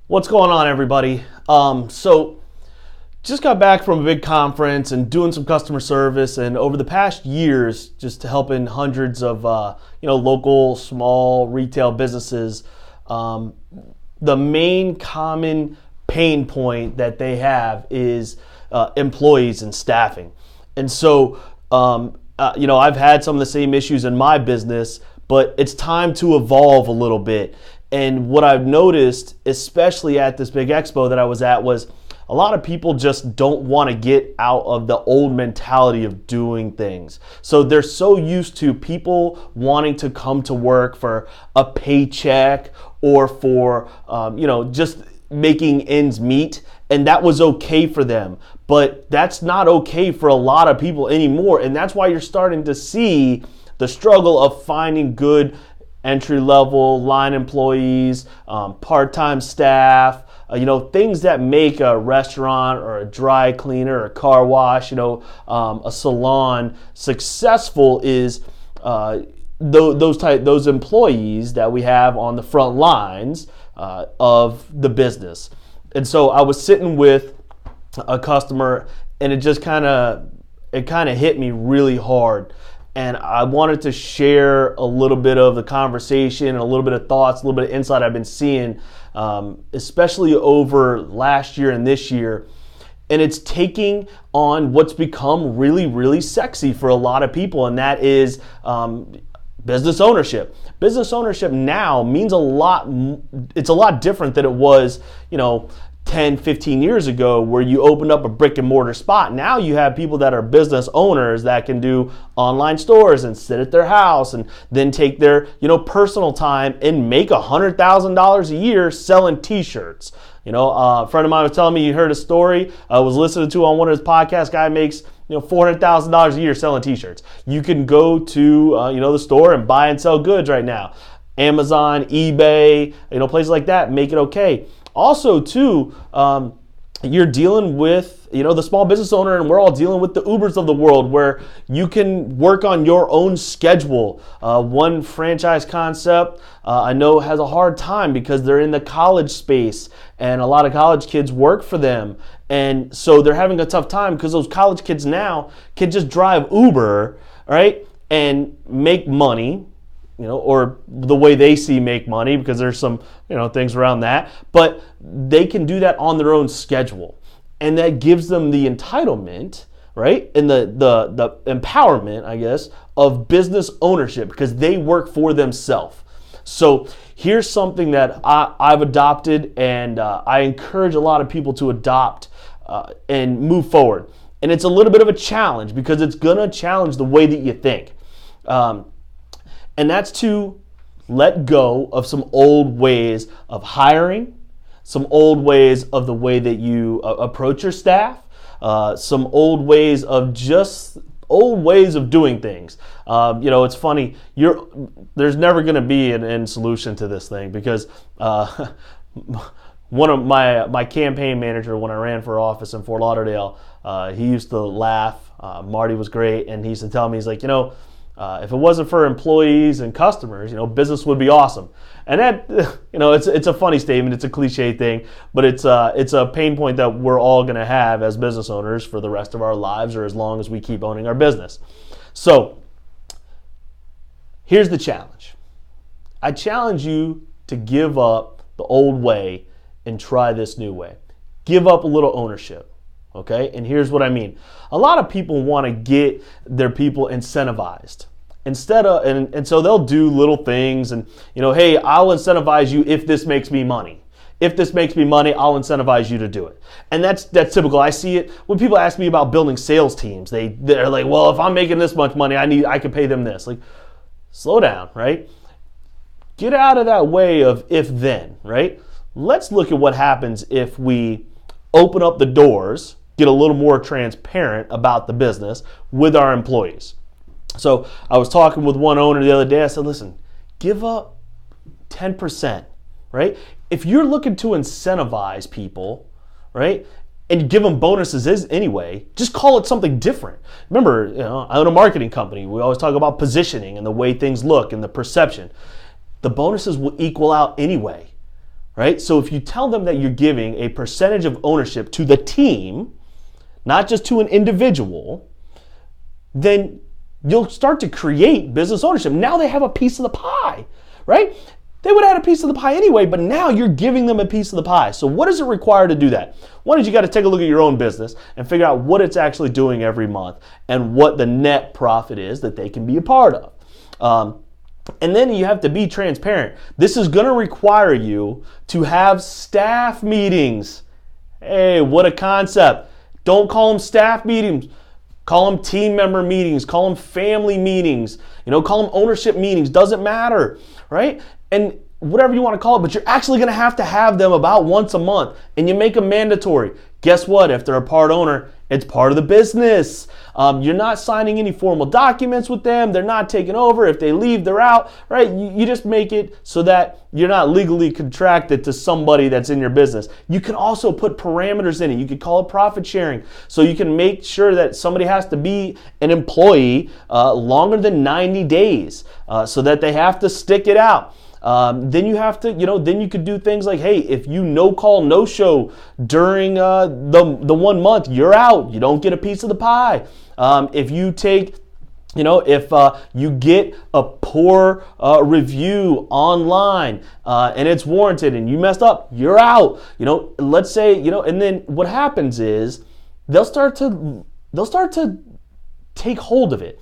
What's going on, everybody? So just got back from a big conference and doing some customer service, and over the past years, just helping hundreds of local small retail businesses. The main common pain point that they have is employees and staffing, and so I've had some of the same issues in my business, but it's time to evolve a little bit. And what I've noticed, especially at this big expo that I was at, was a lot of people just don't want to get out of the old mentality of doing things. So they're so used to people wanting to come to work for a paycheck or for, just making ends meet. And that was okay for them. But that's not okay for a lot of people anymore. And that's why you're starting to see the struggle of finding good entry-level line employees, part-time staff, things that make a restaurant or a dry cleaner or a car wash, a salon successful is those employees that we have on the front lines of the business. And so I was sitting with a customer, and it just kind of hit me really hard. And I wanted to share a little bit of the conversation and a little bit of thoughts, a little bit of insight I've been seeing, especially over last year and this year. And it's taking on what's become really, really sexy for a lot of people, and that is business ownership. Business ownership now means a lot. It's a lot different than it was, 10, 15 years ago, where you opened up a brick and mortar spot. Now you have people that are business owners that can do online stores and sit at their house and then take their, personal time and make $100,000 a year selling t-shirts. A friend of mine was telling me, he heard a story I was listening to on one of his podcasts. Guy makes $400,000 a year selling t-shirts. You can go to the store and buy and sell goods right now. Amazon, eBay, places like that make it okay. Also, too, you're dealing with, the small business owner, and we're all dealing with the Ubers of the world, where you can work on your own schedule. One franchise concept I know has a hard time because they're in the college space, and a lot of college kids work for them. And so they're having a tough time because those college kids now can just drive Uber, right, and make money. Or the way they see make money, because there's some, things around that. But they can do that on their own schedule. And that gives them the entitlement, right? And the empowerment, I guess, of business ownership, because they work for themselves. So here's something that I've adopted, and I encourage a lot of people to adopt and move forward. And it's a little bit of a challenge, because it's going to challenge the way that you think. And that's to let go of some old ways of hiring, some old ways of the way that you approach your staff, some old ways of doing things. It's funny. There's never going to be an end solution to this thing, because one of my campaign manager, when I ran for office in Fort Lauderdale, he used to laugh. Marty was great, and he used to tell me, he's like, if it wasn't for employees and customers, business would be awesome. And that, it's a funny statement, it's a cliche thing, but it's a pain point that we're all going to have as business owners for the rest of our lives, or as long as we keep owning our business. So here's the challenge. I challenge you to give up the old way and try this new way. Give up a little ownership. Okay, and here's what I mean. A lot of people want to get their people incentivized. And so they'll do little things, and hey, I'll incentivize you if this makes me money. If this makes me money, I'll incentivize you to do it. And that's typical. I see it when people ask me about building sales teams. They're like, well, if I'm making this much money, I could pay them this. Like, slow down, right? Get out of that way of if then, right? Let's look at what happens if we open up the doors, get a little more transparent about the business with our employees. So I was talking with one owner the other day. I said, listen, give up 10%, right? If you're looking to incentivize people, right, and give them bonuses anyway, just call it something different. Remember, I own a marketing company. We always talk about positioning and the way things look and the perception. The bonuses will equal out anyway. right? So if you tell them that you're giving a percentage of ownership to the team, not just to an individual, then you'll start to create business ownership. Now they have a piece of the pie, right? They would have had a piece of the pie anyway, but now you're giving them a piece of the pie. So what does it require to do that? One is you got to take a look at your own business and figure out what it's actually doing every month and what the net profit is that they can be a part of. And then you have to be transparent. This is going to require you to have staff meetings. Hey, what a concept. Don't call them staff meetings. Call them team member meetings. Call them family meetings. Call them ownership meetings. Doesn't matter, right? And whatever you want to call it, but you're actually going to have them about once a month, and you make them mandatory. Guess what? If they're a part owner, it's part of the business. You're not signing any formal documents with them. They're not taking over. If they leave, they're out, right? You just make it so that you're not legally contracted to somebody that's in your business. You can also put parameters in it. You could call it profit sharing. So you can make sure that somebody has to be an employee longer than 90 days so that they have to stick it out. Then you have to, then you could do things like, hey, if you no call, no show during the 1 month, you're out. You don't get a piece of the pie. If you take, if you get a poor review online and it's warranted and you messed up, you're out. Let's say, and then what happens is they'll start to take hold of it.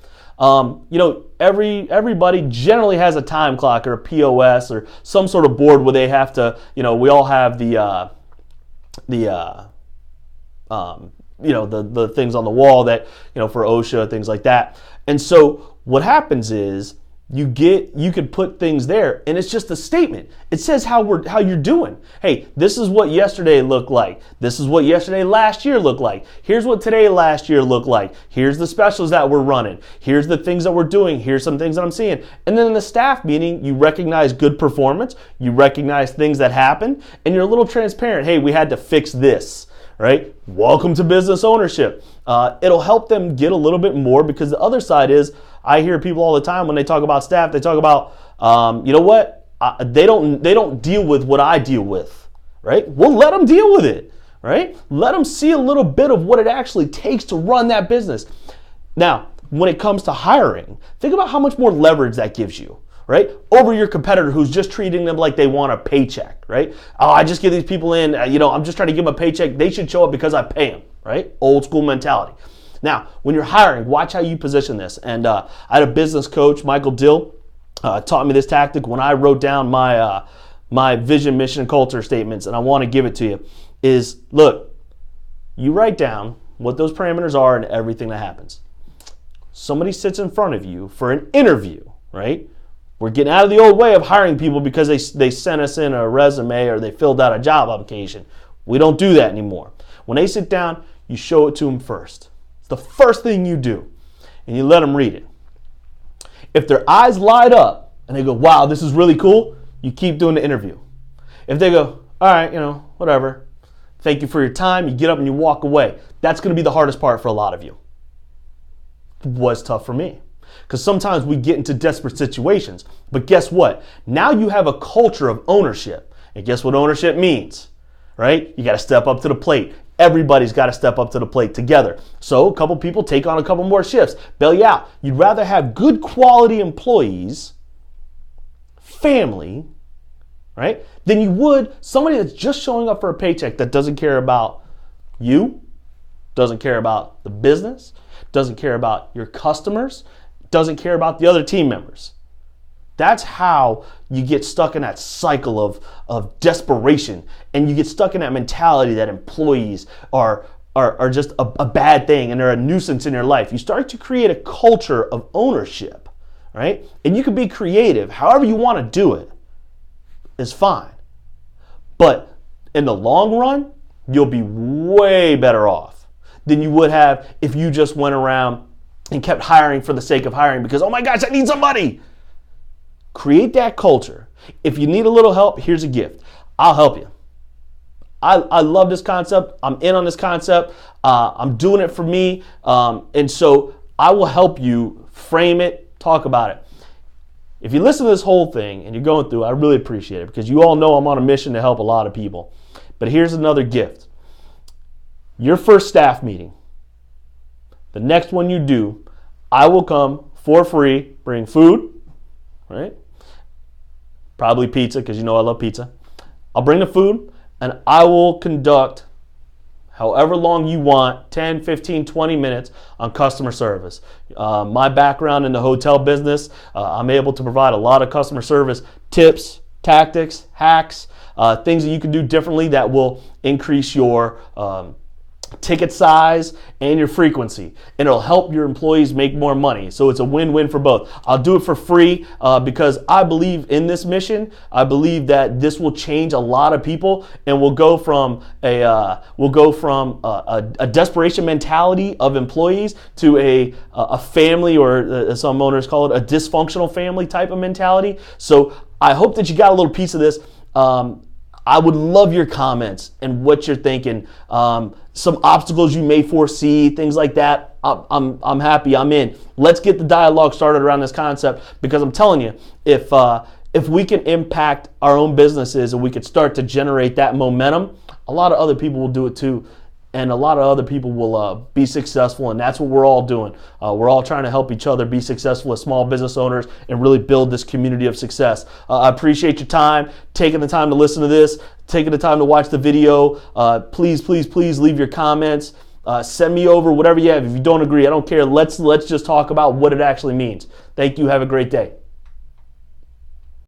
Everybody generally has a time clock or a POS or some sort of board where they have to, we all have the things on the wall that, for OSHA, things like that. And so what happens is you could put things there and it's just a statement. It says how you're doing. Hey, this is what yesterday looked like. This is what yesterday last year looked like. Here's what today last year looked like. Here's the specials that we're running. Here's the things that we're doing. Here's some things that I'm seeing. And then in the staff meeting, you recognize good performance. You recognize things that happen and you're a little transparent. Hey, we had to fix this. Right? Welcome to business ownership. It'll help them get a little bit more because the other side is I hear people all the time when they talk about staff, they talk about, they don't deal with what I deal with, right? Well, let them deal with it, right? Let them see a little bit of what it actually takes to run that business. Now, when it comes to hiring, think about how much more leverage that gives you. Right? Over your competitor who's just treating them like they want a paycheck, right? Oh, I just give these people in, I'm just trying to give them a paycheck. They should show up because I pay them, right? Old school mentality. Now, when you're hiring, watch how you position this. And I had a business coach, Michael Dill, taught me this tactic when I wrote down my vision, mission, and culture statements, and I want to give it to you, is look, you write down what those parameters are and everything that happens. Somebody sits in front of you for an interview, right? We're getting out of the old way of hiring people because they sent us in a resume or they filled out a job application. We don't do that anymore. When they sit down, you show it to them first. It's the first thing you do, and you let them read it. If their eyes light up and they go, wow, this is really cool, you keep doing the interview. If they go, all right, whatever, thank you for your time, you get up and you walk away. That's going to be the hardest part for a lot of you. It was tough for me. Because sometimes we get into desperate situations. But guess what? Now you have a culture of ownership. And guess what ownership means? Right? You got to step up to the plate. Everybody's got to step up to the plate together. So a couple people take on a couple more shifts. Bail you out. You'd rather have good quality employees, family, right? Than you would somebody that's just showing up for a paycheck that doesn't care about you, doesn't care about the business, doesn't care about your customers, doesn't care about the other team members. That's how you get stuck in that cycle of desperation, and you get stuck in that mentality that employees are just a bad thing and they're a nuisance in your life. You start to create a culture of ownership, right? And you can be creative. However you want to do it is fine. But in the long run, you'll be way better off than you would have if you just went around and kept hiring for the sake of hiring because, oh my gosh, I need somebody. Create that culture. If you need a little help, here's a gift. I'll help you. I love this concept. I'm in on this concept. I'm doing it for me. And so I will help you frame it, talk about it. if you listen to this whole thing and you're going through, I really appreciate it because you all know I'm on a mission to help a lot of people. But here's another gift. Your first staff meeting, the next one you do, I will come for free, bring food, right? Probably pizza because you know I love pizza. I'll bring the food and I will conduct however long you want, 10, 15, 20 minutes on customer service. My background in the hotel business, I'm able to provide a lot of customer service tips, tactics, hacks, things that you can do differently that will increase your ticket size and your frequency, and it'll help your employees make more money. So it's a win-win for both. I'll do it for free because I believe in this mission. I believe that this will change a lot of people, and we'll go from a desperation mentality of employees to a family, or as some owners call it, a dysfunctional family type of mentality. So I hope that you got a little piece of this. I would love your comments and what you're thinking. Some obstacles you may foresee, things like that. I'm happy. I'm in. Let's get the dialogue started around this concept, because I'm telling you, if we can impact our own businesses and we could start to generate that momentum, a lot of other people will do it too. And a lot of other people will be successful, and that's what we're all doing. We're all trying to help each other be successful as small business owners and really build this community of success. I appreciate your time, taking the time to listen to this, taking the time to watch the video. Please, please, please leave your comments. Send me over whatever you have. If you don't agree, I don't care. Let's just talk about what it actually means. Thank you. Have a great day.